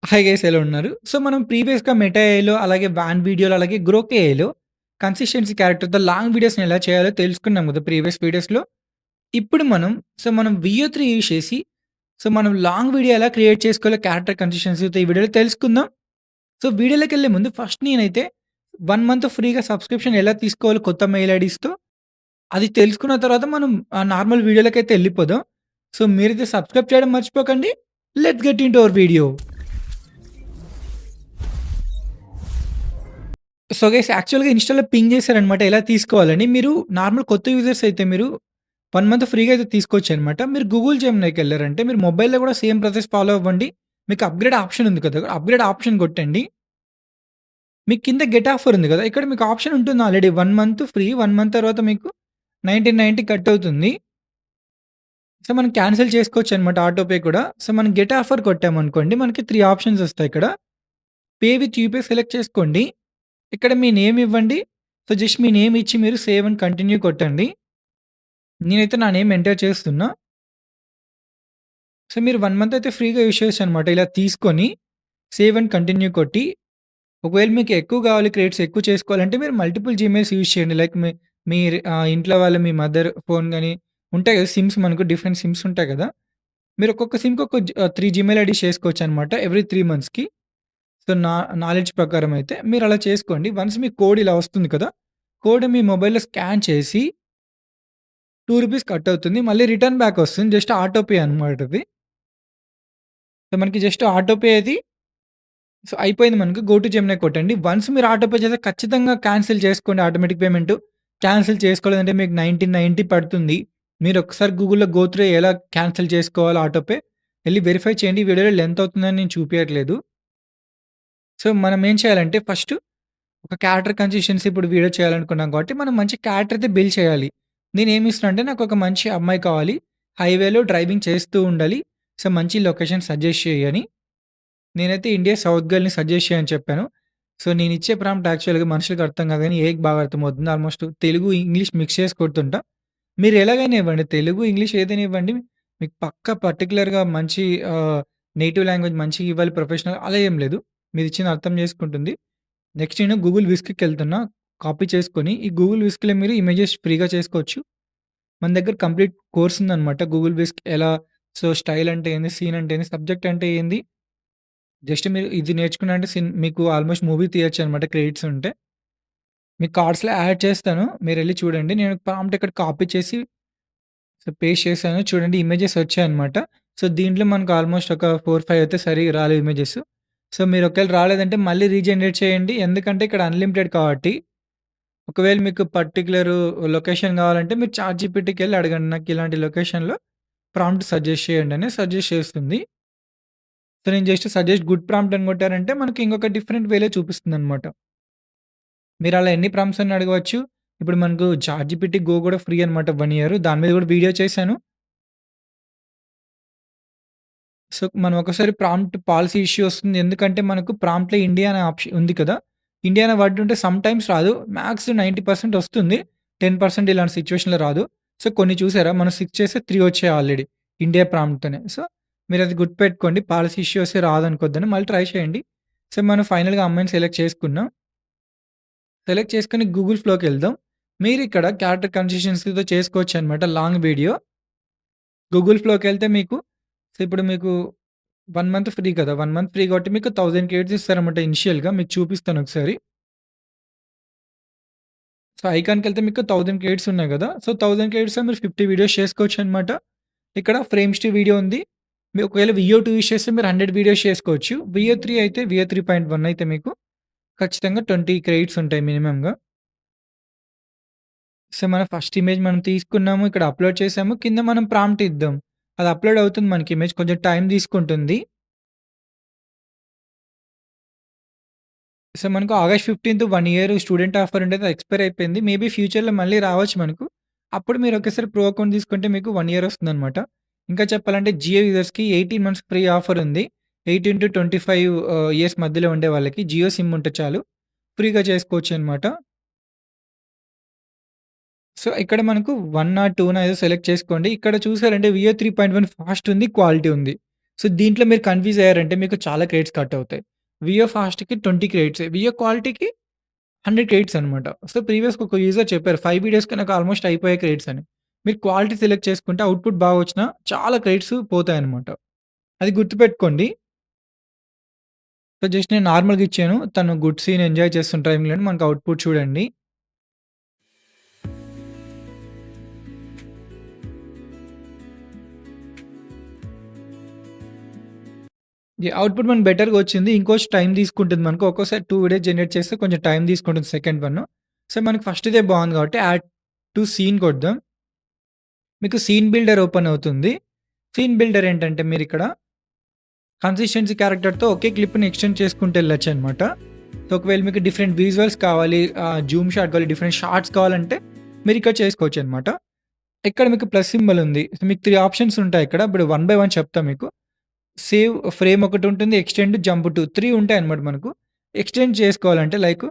Hi guys ఎలా ఉన్నారు? So, మనం ప్రీవియస్‌గా మెటా ఏఐలో, అలాగే వాన్ వీడియోలో, అలాగే గ్రోక్ ఏఐలో కన్సిస్టెన్సీ క్యారెక్టర్‌తో లాంగ్ వీడియోస్‌ని ఎలా చేయాలో తెలుసుకున్నాం కదా! ప్రీవియస్ వీడియోస్‌లో. ఇప్పుడు మనం వియో 3 యూజ్ చేసి మనం లాంగ్ వీడియో ఎలా క్రియేట్ చేసుకోవాలో క్యారెక్టర్ కన్సిస్టెన్సీతో ఈ వీడియోలో తెలుసుకుందాం. సో, వీడియోలోకెళ్ళే ముందు ఫస్ట్ నేనైతే 1 మంత్ ఫ్రీగా సబ్స్క్రిప్షన్ ఎలా తీసుకోవాలో కొత్త మెయిల్ ఐడీస్‌తో అది తెలుసుకున్న తర్వాత మనం నార్మల్ వీడియోలకైతే ఎళ్ళిపోదాం. సో, మీరైతే సబ్స్క్రైబ్ చేయడం మర్చిపోకండి. Let's get into hour video. So, guys యాక్చువల్‌గా ఇన్‌స్టా‌లో పింగ్ చేశారనమాట. ఎలా తీసుకోవాలని. మీరు నార్మల్ కొత్త యూజర్స్ అయితే మీరు 1 మంత్ ఫ్రీగా అయితే తీసుకోవచ్చనమాట. మీరు గూగుల్ జెమినైకెళ్లారంటే మీరు మొబైల్‌లో కూడా సేమ్ ప్రాసెస్ ఫాలో అవ్వండి. మీకు అప్‌గ్రేడ్ ఆప్షన్ ఉంది కదా! అప్‌గ్రేడ్ ఆప్షన్ కొట్టండి. మీకు కింద గెట్ ఆఫర్ ఉంది కదా! ఇక్కడ మీకు ఆప్షన్ ఉంటుంది ఆల్రెడీ 1 మంత్ ఫ్రీ. 1 మంత్ తర్వాత మీకు 1990 కట్ అవుతుంది. సో, మనం క్యాన్సిల్ చేసుకోవచ్చనమాట ఆటోపే కూడా. సో, మనం గెట్ ఆఫర్ కొట్టామనుకోండి మనకి 3 ఆప్షన్స్ వస్తాయి ఇక్కడ. పే విత్ యూపీఐ సెలెక్ట్ చేసుకోండి. ఇక్కడ మీ నేమ్ ఇవ్వండి. సో, జస్ట్ మీ నేమ్ ఇచ్చి మీరు సేవ్ అండ్ కంటిన్యూ కొట్టండి. నేనైతే నా నేమ్ ఎంటర్ చేస్తున్నా. సో, మీరు 1 మంత్ అయితే ఫ్రీగా యూజ్ చేయొచ్చనమాట. ఇలా తీసుకొని సేవ్ అండ్ కంటిన్యూ కొట్టి, ఒకవేళ మీకు ఎక్కువ కావాలి క్రెడిట్స్ ఎక్కువ చేసుకోవాలంటే మీరు మల్టిపుల్ జీమెయిల్స్ యూజ్ చేయండి. లైక్ మీ ఇంట్లో వాళ్ళ మీ మదర్ ఫోన్ గాని ఉంటాయి కదా! సిమ్స్ మనకు డిఫరెంట్ సిమ్స్ ఉంటాయి కదా! మీరు ఒక్కొక్క సిమ్‌కి 3 జీమెయిల్ ఐడీస్ చేసుకోవచ్చనమాట. ఎవ్రీ 3 మంత్స్‌కి. సో, నా నాలెడ్జ్ ప్రకారం అయితే మీరలా చేసుకోండి. వన్స్ మీ కోడ్ ఇలా వస్తుంది కదా! కోడ్ మీ మొబైల్‌లో స్కాన్ చేసి రూ. 2 కట్ అవుతుంది. మళ్ళీ రిటర్న్ బ్యాక్ వస్తుంది. జస్ట్ ఆటో పే అనమాట ఇది. సో, మనకి జస్ట్ ఆటో పే అది సో, అయిపోయింది మనకు. గో టు జెమినీ కొట్టండి. వన్స్ మీరు ఆటో పే చేస్తే ఖచ్చితంగా క్యాన్సిల్ చేసుకోండి ఆటోమేటిక్ పేమెంట్. క్యాన్సిల్ చేసుకోలేదంటే మీకు 1990 పడుతుంది. మీరు ఒకసారి గూగుల్‌లో గో త్రూ ఎలా క్యాన్సిల్ చేసుకోవాలో ఆటో పే ఎళ్లి వెరిఫై చేయండి. ఈ వీడియోలో లెంత్ అవుతుందని నేను చూపియట్లేదు. సో, మనం ఏం చేయాలంటే ఫస్ట్ ఒక క్యారెక్టర్ కన్సిస్టెన్సీ ఇప్పుడు వీడియో చేయాలనుకున్నాం కాబట్టి, మనం మంచి క్యారెక్టర్ అయితే బిల్డ్ చేయాలి. నేనేమి ఇస్తున్నా అంటే నాకొక మంచి అమ్మాయి కావాలి. హైవేలో డ్రైవింగ్ చేస్తూ ఉండాలి. సో, మంచి లొకేషన్ సజెస్ట్ చెయ్యని. నేనైతే ఇండియా సౌత్ గర్ల్‌ని సజెస్ట్ చేయని చెప్పాను. సో, నేనిచ్చే ప్రాంప్ట్ యాక్చువల్‌గా మనుషులకి అర్థం కాదు గానీ, ఏఐకి బాగా అర్థమవుతుంది. ఆల్మోస్ట్ తెలుగు, ఇంగ్లీష్ మిక్స్ చేసి కొడుతుంటా. మీరు ఎలాగైనా ఇవ్వండి. తెలుగు, ఇంగ్లీష్ ఏదైనా ఇవ్వండి. మీకు పక్కా పర్టిక్యులర్‌గా మంచి నేటివ్ లాంగ్వేజ్ మంచిగా ఇవ్వాలి ప్రొఫెషనల్ అలా ఏం లేదు. మీరిచ్చింది అర్థం చేసుకుంటుంది. నెక్స్ట్ నేను గూగుల్ విస్క్‌కెళ్తున్నా. కాపీ చేసుకొని, ఈ గూగుల్ విస్క్‌లో మీరు ఇమేజెస్ ఫ్రీగా చేసుకోవచ్చు. మన దగ్గర కంప్లీట్ కోర్స్ ఉందనమాట. గూగుల్ విస్క్ ఎలా సో, స్టైల్ అంటే ఏంది? సీన్ అంటే ఏంది? సబ్జెక్ట్ అంటే ఏంది? జస్ట్ మీరు ఇది నేర్చుకున్నారంటే మీకు ఆల్మోస్ట్ మూవీ తీయొచ్చనమాట క్రెడిట్స్ ఉంటే. మీకు కార్డ్స్‌లో యాడ్ చేస్తాను. మీరెళ్లి చూడండి. నేను ప్రాంప్ట్ ఇక్కడ కాపీ చేసి సో, పేస్ట్ చేశాను. చూడండి ఇమేజెస్ వచ్చాయన్నమాట. సో, దీంట్లో మనకు ఆల్మోస్ట్ ఒక 4, 5 అయితే సరిగ్గా రాలేదు ఇమేజెస్. సో, మీరు ఒకవేళ రాలేదంటే మళ్ళీ రీజనరేట్ చేయండి. ఎందుకంటే ఇక్కడ అన్‌లిమిటెడ్ కాబట్టి. ఒకవేళ మీకు పర్టిక్యులర్ లొకేషన్ కావాలంటే మీరు చాట్‌జీపీటీకెళ్ళి అడగండి. నాకు ఇలాంటి లొకేషన్‌లో ప్రాంప్ట్ సజెస్ట్ చేయండి అని సజెస్ట్ చేస్తుంది. సో, నేను జస్ట్ సజెస్ట్ గుడ్ ప్రాంప్ట్ అని కొట్టారంటే మనకి ఇంకొక డిఫరెంట్ వేలో చూపిస్తుందన్నమాట. మీరు అలా ఎన్ని ప్రాంప్ట్స్ అని అడగవచ్చు. ఇప్పుడు మనకు చాట్‌జీపీటీ గో కూడా ఫ్రీ అనమాట 1 ఇయర్. దాని మీద కూడా వీడియో చేశాను. సో, మనం ఒకసారి ప్రాంప్ట్ పాలిసీ ఇష్యూ వస్తుంది. ఎందుకంటే మనకు ప్రాంప్ట్‌లో ఇండియా అనే ఆప్షన్ ఉంది కదా! ఇండియా అనే వర్డ్ ఉంటే సమ్‌టైమ్స్ రాదు. మాక్స్ 90% వస్తుంది. 10% ఇలాంటి సిట్యుయేషన్‌లో రాదు. సో, కొన్ని చూసారా మనం 6 చేస్తే 3 వచ్చాయి ఆల్రెడీ. ఇండియా ప్రాంప్ట్‌తోనే. సో, మీరది గుర్తుపెట్టుకోండి. పాలిసీ ఇష్యూ వస్తే రాదనుకోద్దని మళ్ళీ ట్రై చేయండి. సో, మనం ఫైనల్‌గా అమ్మాయిని సెలెక్ట్ చేసుకున్నాం. సెలెక్ట్ చేసుకొని గూగుల్ ఫ్లోకెళ్దాం. మీరిక్కడ క్యారెక్టర్ కన్సిస్టెన్సీతో చేసుకోవచ్చనమాట లాంగ్ వీడియో. గూగుల్ ఫ్లోకెళ్తే మీకు సో, ఇప్పుడు మీకు 1 మంత్ ఫ్రీ కదా! 1 మంత్ ఫ్రీ కాబట్టి మీకు 1000 క్రెడిట్స్ ఇస్తారన్నమాట ఇనిషియల్‌గా. మీకు చూపిస్తాను ఒకసారి. సో, ఐకాన్‌కెళ్తే మీకు 1000 క్రెడిట్స్ ఉన్నాయి గదా! సో, 1000 క్రెడిట్స్‌లో మీరు 50 వీడియోస్ చేసుకోవచ్చన్నమాట. ఇక్కడ ఫ్రేమ్స్ టు వీడియో ఉంది. మీరు ఒకవేళ వియో 2 యూజ్ చేస్తే మీరు 100 వీడియోస్ చేసుకోవచ్చు. వియో 3 అయితే వియో 3.1 అయితే మీకు ఖచ్చితంగా 20 క్రెడిట్స్ ఉంటాయి మినిమమ్‌గా. సో, మన ఫస్ట్ ఇమేజ్ మనం తీసుకున్నాము. ఇక్కడ అప్‌లోడ్ చేసాము. కింద మనం ప్రాంప్ట్ ఇద్దాం. అది అప్‌లోడ్ అవుతుంది మనకి ఇమేజ్. కొంచెం టైం తీసుకుంటుంది. సో, మనకు ఆగస్ట్ 15థ్ 1 ఇయర్ స్టూడెంట్ ఆఫర్ ఉండేది ఎక్స్‌పైర్ అయిపోయింది. మేబీ ఫ్యూచర్‌లో మళ్ళీ రావచ్చు మనకు. అప్పుడు మీరు ఒకేసారి ప్రో అకౌంట్ తీసుకుంటే మీకు 1 ఇయర్ వస్తుందనమాట. ఇంకా చెప్పాలంటే జియో యూజర్స్‌కి 18 మంత్స్ ఫ్రీ ఆఫర్ ఉంది. 18-25 ఇయర్స్ మధ్యలో ఉండే వాళ్ళకి జియో సిమ్ ఉంటే చాలు. ఫ్రీగా చేసుకోవచ్చనమాట. సో, ఇక్కడ మనకు 1 ఆర్ 2 ఏదో సెలెక్ట్ చేసుకోండి. ఇక్కడ చూసారంటే వియో 3.1 ఫాస్ట్ ఉంది, క్వాలిటీ ఉంది. సో, దీంట్లో మీరు కన్‌ఫ్యూజ్ అయ్యారంటే మీకు చాలా క్రెడిట్స్ కట్ అవుతాయి. వియో ఫాస్ట్‌కి 20 క్రెడిట్సే. వియో క్వాలిటీకి 100 క్రెడిట్స్ అనమాట. సో, ప్రీవియస్‌గా ఒక యూజర్ చెప్పారు 5 వీడియోస్‌కి నాకు ఆల్మోస్ట్ అయిపోయాయి క్రెడిట్స్ అని. మీరు క్వాలిటీ సెలెక్ట్ చేసుకుంటే అవుట్‌పుట్ బాగా వచ్చినా చాలా క్రెడిట్స్ పోతాయన్నమాట. అది గుర్తుపెట్టుకోండి. సో, జస్ట్ నేను నార్మల్‌గా ఇచ్చాను. తను గుడ్ సీన్ ఎంజాయ్ చేస్తున్న టైంలోనే మనకు అవుట్‌పుట్ చూడండి. అవుట్‌పుట్ మనకు బెటర్‌గా వచ్చింది. ఇంకొంచెం టైం తీసుకుంటుంది మనకు. ఒక్కోసారి 2 వీడియోస్ జనరేట్ చేస్తే కొంచెం టైం తీసుకుంటుంది సెకండ్ వన్. సో, మనకి ఫస్ట్‌దే బాగుంది కాబట్టి యాడ్ టు సీన్ కొడదాం. మీకు సీన్ బిల్డర్ ఓపెన్ అవుతుంది. సీన్ బిల్డర్ ఏంటంటే మీరిక్కడ కన్సిస్టెన్సీ క్యారెక్టర్‌తో ఒకే క్లిప్‌ని ఎక్స్‌టెండ్ చేసుకుంటూ వెళ్ళొచ్చనమాట. సో, ఒకవేళ మీకు డిఫరెంట్ విజువల్స్ కావాలి, జూమ్ షాట్ కావాలి, డిఫరెంట్ షాట్స్ కావాలంటే మీరిక్కడ చేసుకోవచ్చనమాట. ఇక్కడ మీకు ప్లస్ సింబల్ ఉంది. సో, మీకు 3 ఆప్షన్స్ ఉంటాయి ఇక్కడ. ఇప్పుడు వన్ బై వన్ చెప్తా మీకు. సేవ్ ఫ్రేమ్ ఒకటుంటుంది. ఎక్స్‌టెండ్, జంప్ టు 3 ఉంటాయన్నమాట మనకు. ఎక్స్‌టెండ్ చేసుకోవాలంటే లైక్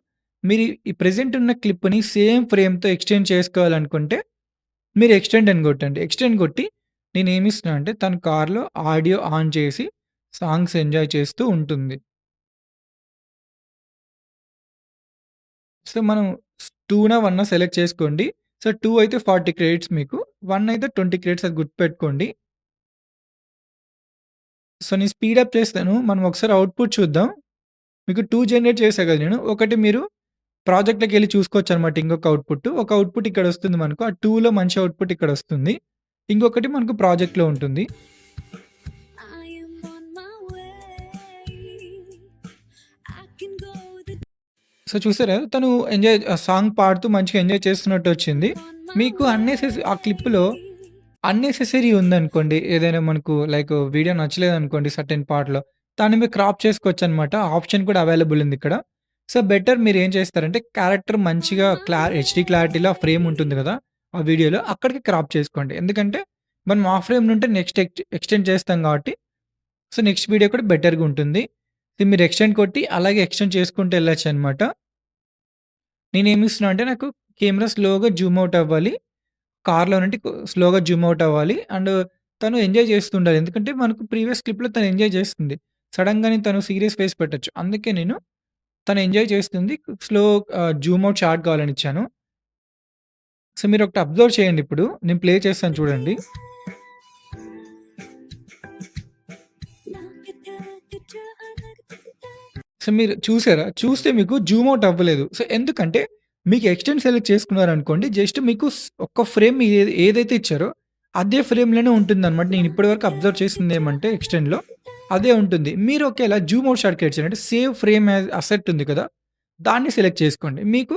మీరు ఈ ప్రెజెంట్ ఉన్న క్లిప్‌ని సేమ్ ఫ్రేమ్‌తో ఎక్స్‌టెండ్ చేసుకోవాలనుకుంటే మీరు ఎక్స్‌టెండ్ అని కొట్టండి. ఎక్స్‌టెండ్ కొట్టి నేనేమిస్తున్నా అంటే తను కార్‌లో ఆడియో ఆన్ చేసి సాంగ్స్ ఎంజాయ్ చేస్తూ ఉంటుంది. సో, మనం 2నా, 1నా సెలెక్ట్ చేసుకోండి. సో, 2 అయితే 40 క్రెడిట్స్ మీకు. 1 అయితే 20 క్రెడిట్స్ అది గుర్తుపెట్టుకోండి. సో, నేను స్పీడప్ చేస్తాను. మనం ఒకసారి అవుట్‌పుట్ చూద్దాం. మీకు 2 జనరేట్ చేశా కదా నేను. ఒకటి మీరు ప్రాజెక్ట్‌లోకెళ్ళి చూసుకోవచ్చనమాట ఇంకొక అవుట్‌పుట్. ఒక అవుట్‌పుట్ ఇక్కడొస్తుంది మనకు. ఆ 2లో మంచి అవుట్‌పుట్ ఇక్కడొస్తుంది. ఇంకొకటి మనకు ప్రాజెక్ట్‌లో ఉంటుంది. I am on my way. I can go the so, చూసారా? తను ఎంజాయ్ సాంగ్ పాడుతూ మంచిగా ఎంజాయ్ చేస్తున్నట్టొచ్చింది. మీకు ఆ క్లిప్‌లో అన్నెసెసరీ ఉందనుకోండి, ఏదైనా మనకు లైక్ వీడియో నచ్చలేదనుకోండి సర్టెన్ పార్ట్‌లో, దాన్ని మీరు క్రాప్ చేసుకోవచ్చనమాట. ఆప్షన్ కూడా అవైలబుల్ ఉందిక్కడ. సో, బెటర్ మీరేం చేస్తారంటే, క్యారెక్టర్ మంచిగా హెచ్‌డీ క్లారిటీలో ఆ ఫ్రేమ్ ఉంటుంది గదా! ఆ వీడియోలో అక్కడికి క్రాప్ చేసుకోండి. ఎందుకంటే, మనం ఆ ఫ్రేమ్ నుండి నెక్స్ట్ ఎక్స్‌టెండ్ చేస్తాం కాబట్టి, సో, నెక్స్ట్ వీడియో కూడా బెటర్‌గా ఉంటుంది. ఇది మీరు ఎక్స్‌టెండ్ కొట్టి అలాగే ఎక్స్‌టెండ్ చేసుకుంటూ ఎళ్ళొచ్చనమాట. నేనేమిస్తున్నా అంటే, నాకు కెమెరా స్లోగా జూమ్ ఔట్ అవ్వాలి. కార్‌లో నుండి స్లోగా జూమ్ ఔట్ అవ్వాలి. అండ్ తను ఎంజాయ్ చేస్తుండాలి. ఎందుకంటే మనకు ప్రీవియస్ క్లిప్‌లో తను ఎంజాయ్ చేస్తుంది. సడెన్‌గానే తను సీరియస్ ఫేస్ పెట్టొచ్చు. అందుకే నేను తను ఎంజాయ్ చేస్తుంది. స్లో జూమ్ ఔట్ షాట్ కావాలని ఇచ్చాను. సో, మీరొకటి అబ్జర్వ్ చేయండి ఇప్పుడు. నేను ప్లే చేస్తాను చూడండి. సో, మీరు చూసారా? చూస్తే మీకు జూమ్ ఔట్ అవ్వలేదు. సో, ఎందుకంటే మీకు ఎక్స్‌టెండ్ సెలెక్ట్ చేసుకున్నారనుకోండి. జస్ట్ మీకు ఒక్క ఫ్రేమ్ ఏదైతే ఇచ్చారో అదే ఫ్రేమ్‌లోనే ఉంటుందనమాట. నేను ఇప్పటి వరకు అబ్జర్వ్ చేసిందేమంటే ఎక్స్‌టెండ్‌లో అదే ఉంటుంది. మీరు ఒకేళ జూమ్ ఔట్ షాట్‌కి అంటే సేవ్ ఫ్రేమ్ యాస్ అసెట్ ఉంది కదా! దాన్ని సెలెక్ట్ చేసుకోండి. మీకు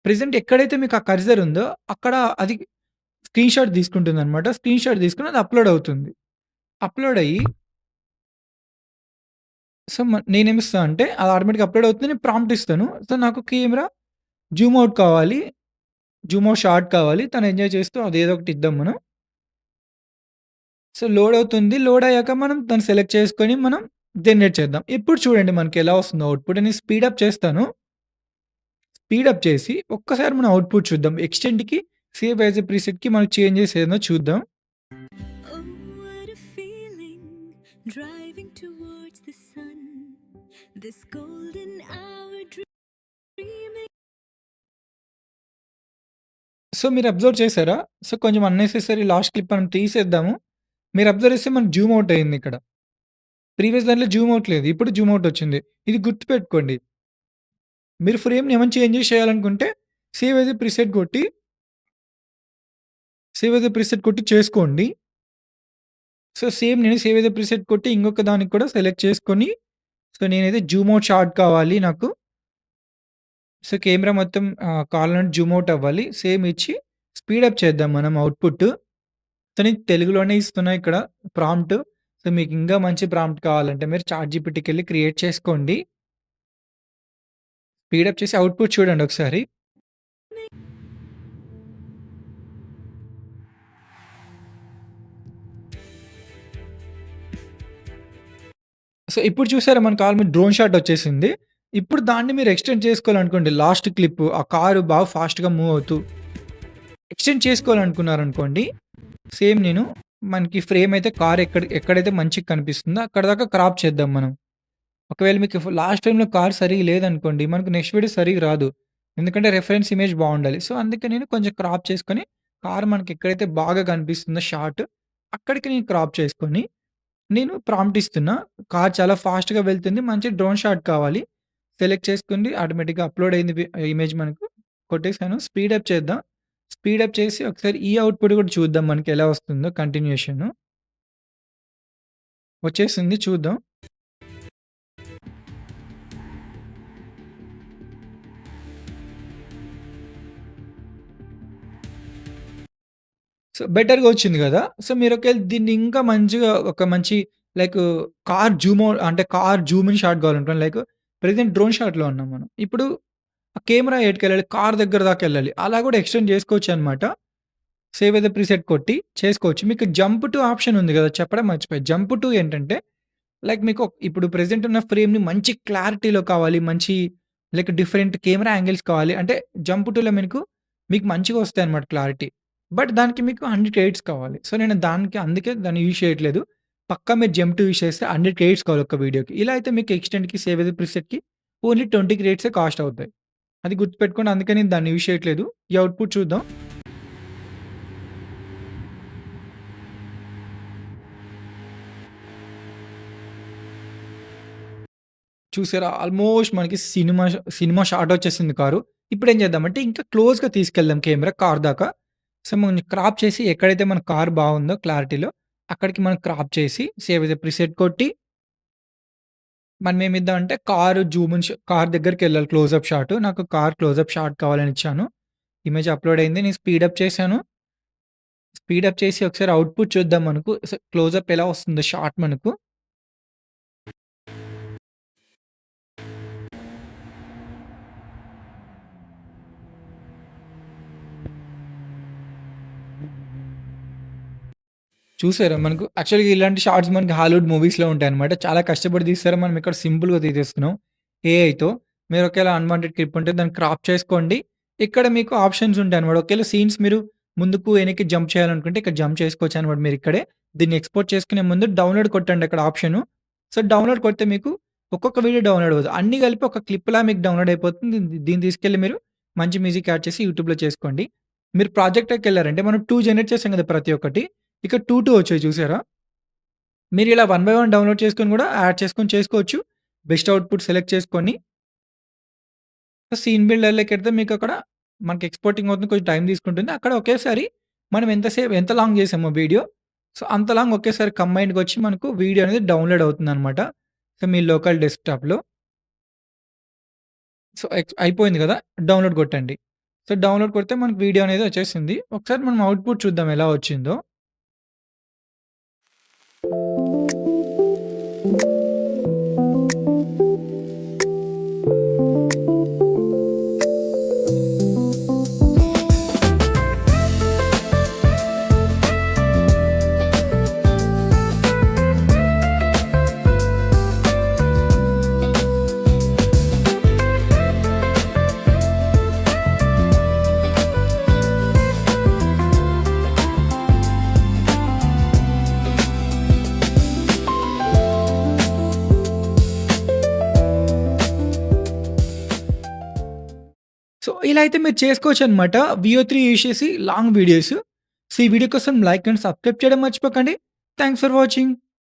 ప్రెజెంట్ ఎక్కడైతే మీకు ఆ కర్సర్ ఉందో అక్కడ అది స్క్రీన్‌షాట్ తీసుకుంటుందనమాట. స్క్రీన్‌షాట్ తీసుకొని అది అప్‌లోడ్ అవుతుంది. అప్‌లోడ్ అయ్యి సో, నేనేమిస్తా అంటే అది ఆటోమేటిక్‌గా అప్‌లోడ్ అవుతుంది. నేను ప్రాంప్ట్ ఇస్తాను. సో, నాకు కెమెరా జూమ్ ఔట్ కావాలి. జూమ్ ఔట్ షాట్ కావాలి. తను ఎంజాయ్ చేస్తూ అదేదో ఒకటి ఇద్దాం మనం. సో, లోడ్ అవుతుంది. లోడ్ అయ్యాక మనం దాన్ని సెలెక్ట్ చేసుకొని మనం జనరేట్ చేద్దాం. ఇప్పుడు చూడండి మనకి ఎలా వస్తుందో అవుట్‌పుట్. నేను స్పీడప్ చేస్తాను. స్పీడప్ చేసి ఒక్కసారి మనం అవుట్‌పుట్ చూద్దాం. ఎక్స్‌టెండ్‌కి సేవ్ యాస్ ఎ ప్రీసెట్‌కి మనకు చేంజెస్ ఏదో చూద్దాం. Oh, what a feeling driving towards the sun. This golden hour dreaming. So, మీరు అబ్జర్వ్ చేసారా? సో, కొంచెం అన్నెసెసరీ లాస్ట్ క్లిప్ మనం తీసేద్దాము. మీరు అబ్జర్వ్ చేస్తే మనకు జూమ్ ఔట్ అయిందిక్కడ. ప్రీవియస్ దాంట్లో జూమ్ ఔట్ లేదు. ఇప్పుడు జూమ్ ఔట్ వచ్చింది. ఇది గుర్తుపెట్టుకోండి. మీరు ఫ్రేమ్‌ని ఏమైనా చేంజెస్ చేయాలనుకుంటే సేవ్ యాస్ ఎ ప్రీసెట్ కొట్టి, సేవ్ యాస్ ఎ ప్రీసెట్ కొట్టి చేసుకోండి. సో, సేమ్ నేను సేవ్ యాస్ ఎ ప్రీసెట్ కొట్టి ఇంకొక దానికి కూడా సెలెక్ట్ చేసుకొని, సో, నేనైతే జూమ్ ఔట్ షాట్ కావాలి నాకు. సో, కెమెరా మొత్తం కాల్ నుండి జూమ్ ఔట్ అవ్వాలి. సేమ్ ఇచ్చి స్పీడప్ చేద్దాం మనం అవుట్‌పుట్. సో, నేను తెలుగులోనే ఇస్తున్నా ఇక్కడ ప్రాంప్ట్. సో, మీకు ఇంకా మంచి ప్రాంప్ట్ కావాలంటే మీరు చాట్‌జీపీటీకెళ్ళి క్రియేట్ చేసుకోండి. స్పీడప్ చేసి అవుట్‌పుట్ చూడండి ఒకసారి. సో, ఇప్పుడు చూసారా మన కాల్ మీద డ్రోన్ షాట్ వచ్చేసింది. ఇప్పుడు దాన్ని మీరు ఎక్స్‌టెండ్ చేసుకోవాలనుకోండి లాస్ట్ క్లిప్ ఆ కారు బాగా ఫాస్ట్‌గా మూవ్ అవుతూ ఎక్స్‌టెండ్ చేసుకోవాలనుకున్నారనుకోండి సేమ్ నేను మనకి ఫ్రేమ్ అయితే కార్ ఎక్కడైతే మంచిగా కనిపిస్తుందో అక్కడి దాకా క్రాప్ చేద్దాం మనం. ఒకవేళ మీకు లాస్ట్ ఫ్రేమ్‌లో కార్ సరిగ్గా లేదనుకోండి, మనకు నెక్స్ట్ వీడియో సరిగ్గా రాదు. ఎందుకంటే రిఫరెన్స్ ఇమేజ్ బావుండాలి. సో, అందుకే నేను కొంచెం క్రాప్ చేసుకొని, కార్ మనకి ఎక్కడైతే బాగా కనిపిస్తుందో షాట్, అక్కడికి నేను క్రాప్ చేసుకొని, నేను ప్రాంప్ట్ ఇస్తున్నా. కార్ చాలా ఫాస్ట్‌గా వెళ్తుంది. మంచి డ్రోన్ షాట్ కావాలి. సెలెక్ట్ చేసుకుంది. ఆటోమేటిక్‌గా అప్‌లోడ్ అయింది ఇమేజ్ మనకు. కొట్టేసాను. స్పీడప్ చేద్దాం. స్పీడప్ చేసి ఒకసారి ఈ అవుట్‌పుట్ కూడా చూద్దాం మనకి ఎలా వస్తుందో కంటిన్యూయేషను. వచ్చేసింది చూద్దాం. సో, బెటర్‌గా వచ్చింది గదా! సో, మీరు ఒకవేళ దీన్ని ఇంకా మంచిగా ఒక మంచి like car zoom in shot కావాలనుకోండి. లైక్ ప్రెజెంట్ డ్రోన్ షాట్‌లో ఉన్నాం మనం. ఇప్పుడు ఆ కెమెరా ఎటుకెళ్ళాలి? కార్ దగ్గర దాకా ఎళ్ళాలి. అలా గూడా ఎక్స్‌టెండ్ చేసుకోవచ్చనమాట. సేవ్ యాస్ ఎ ప్రీసెట్ కొట్టి చేసుకోవచ్చు. మీకు జంప్ టు ఆప్షన్ ఉంది గదా! చెప్పడం మర్చిపోయా. జంప్ టు ఏంటంటే లైక్ మీకు ఇప్పుడు ప్రెజెంట్ ఉన్న ఫ్రేమ్‌ని మంచి క్లారిటీలో కావాలి. మంచి లైక్ డిఫరెంట్ కెమెరా యాంగిల్స్ కావాలి. అంటే జంప్ టులో మీకు మంచిగా వస్తాయన్నమాట క్లారిటీ. బట్ దానికి మీకు 100 క్రెడిట్స్ కావాలి. సో, నేను అందుకే దాన్ని యూజ్ చేయట్లేదు. పక్కా మీరు జంప్ టు యూజ్ చేస్తే 100 క్రెడిట్స్ కావాలి ఒక్క వీడియోకి. ఇలా అయితే మీకు ఎక్స్‌టెండ్‌కి, సేవ్ యాస్ ఎ ప్రీసెట్‌కి ఓన్లీ 20 క్రెడిట్సే కాస్ట్ అవుతాయి. అది గుర్తుపెట్టుకోండి. అందుకే నేను దాన్ని యూజ్ చేయట్లేదు. ఈ అవుట్‌పుట్ చూద్దాం. చూసారా? ఆల్‌మోస్ట్ మనకి సినిమా షాట్ వచ్చేసింది కారు. ఇప్పుడేం చేద్దామంటే ఇంకా క్లోజ్‌గా తీసుకెళ్దాం కెమెరా కార్ దాకా. సో, మనం క్రాప్ చేసి ఎక్కడైతే మన కార్ బావుందో క్లారిటీలో అక్కడికి మనం క్రాప్ చేసి సేవ్ యాస్ ఎ ప్రీసెట్ కొట్టి మనమేమిద్దామంటే కార్ దగ్గరికెళ్ళాలి క్లోజప్ షాట్. నాకు కార్ క్లోజప్ షాట్ కావాలని ఇచ్చాను. ఇమేజ్ అప్‌లోడ్ అయింది. నేను స్పీడప్ చేశాను. స్పీడప్ చేసి ఒకసారి అవుట్‌పుట్ చూద్దాం మనకు. క్లోజప్ ఎలా వస్తుందో షాట్ మనకు. చూసారా? మనకు యాక్చువల్‌గా ఇలాంటి షాట్స్ మనకి హాలీవుడ్ మూవీస్‌లో ఉంటాయన్నమాట. చాలా కష్టపడి తీస్తారు. మనం ఇక్కడ సింపుల్‌గా తీసేస్తున్నాం ఏఐతో. మీరు ఒకేళ అన్‌వాంటెడ్ క్లిప్ ఉంటే దాన్ని క్రాప్ చేసుకోండి. ఇక్కడ మీకు ఆప్షన్స్ ఉంటాయన్నమాట. ఒకేళ సీన్స్ మీరు ముందుకు, వెనక్కి జంప్ చేయాలనుకుంటే ఇక్కడ జంప్ చేసుకోవచ్చన్నమాట మీరిక్కడే. దీన్ని ఎక్స్‌పోర్ట్ చేసుకునే ముందు డౌన్‌లోడ్ కొట్టండి అక్కడ ఆప్షను. సో, డౌన్‌లోడ్ కొడితే మీకు ఒక్కొక్క వీడియో డౌన్‌లోడ్ అవ్వదు. అన్నీ కలిపి ఒక క్లిప్‌లా మీకు డౌన్‌లోడ్ అయిపోతుంది. దీన్ని తీసుకెళ్ళి మీరు మంచి మ్యూజిక్ యాడ్ చేసి యూట్యూబ్‌లో చేసుకోండి. మీరు ప్రాజెక్ట్‌లోకెళ్లారంటే మనం 2 జనరేట్ చేసాం కదా! ప్రతి ఒక్కటి. ఇక్కడ 2 వచ్చాయి చూసారా? మీరిలా వన్ బై వన్ డౌన్‌లోడ్ చేసుకొని గూడా యాడ్ చేసుకొని చేసుకోవచ్చు. బెస్ట్ అవుట్‌పుట్ సెలెక్ట్ చేసుకొని సీన్ బిల్డర్‌లోకెడితే మీకక్కడ మనకి ఎక్స్‌పోర్టింగ్ అవుతుంది. కొంచెం టైం తీసుకుంటుంది. అక్కడ ఒకేసారి మనం ఎంత లాంగ్ చేసామో వీడియో, సో, అంత లాంగ్ ఒకేసారి కంబైన్డ్‌గొచ్చి మనకు వీడియో అనేది డౌన్‌లోడ్ అవుతుందనమాట. సో, మీ లోకల్ డెస్క్‌టాప్‌లో. సో, అయిపోయింది గదా! డౌన్‌లోడ్ కొట్టండి. సో, డౌన్‌లోడ్ కొడితే మనకు వీడియో అనేది వచ్చేసింది. ఒకసారి మనం అవుట్‌పుట్ చూద్దాం ఎలా వచ్చిందో. సో, ఇలా అయితే మీరు చేసుకోవచ్చనమాట. VO3 యూజ్ చేసి లాంగ్ వీడియోస్. సో, ఈ వీడియో కోసం లైక్ అండ్ సబ్స్క్రైబ్ చేయడం మర్చిపోకండి. Thanks for watching.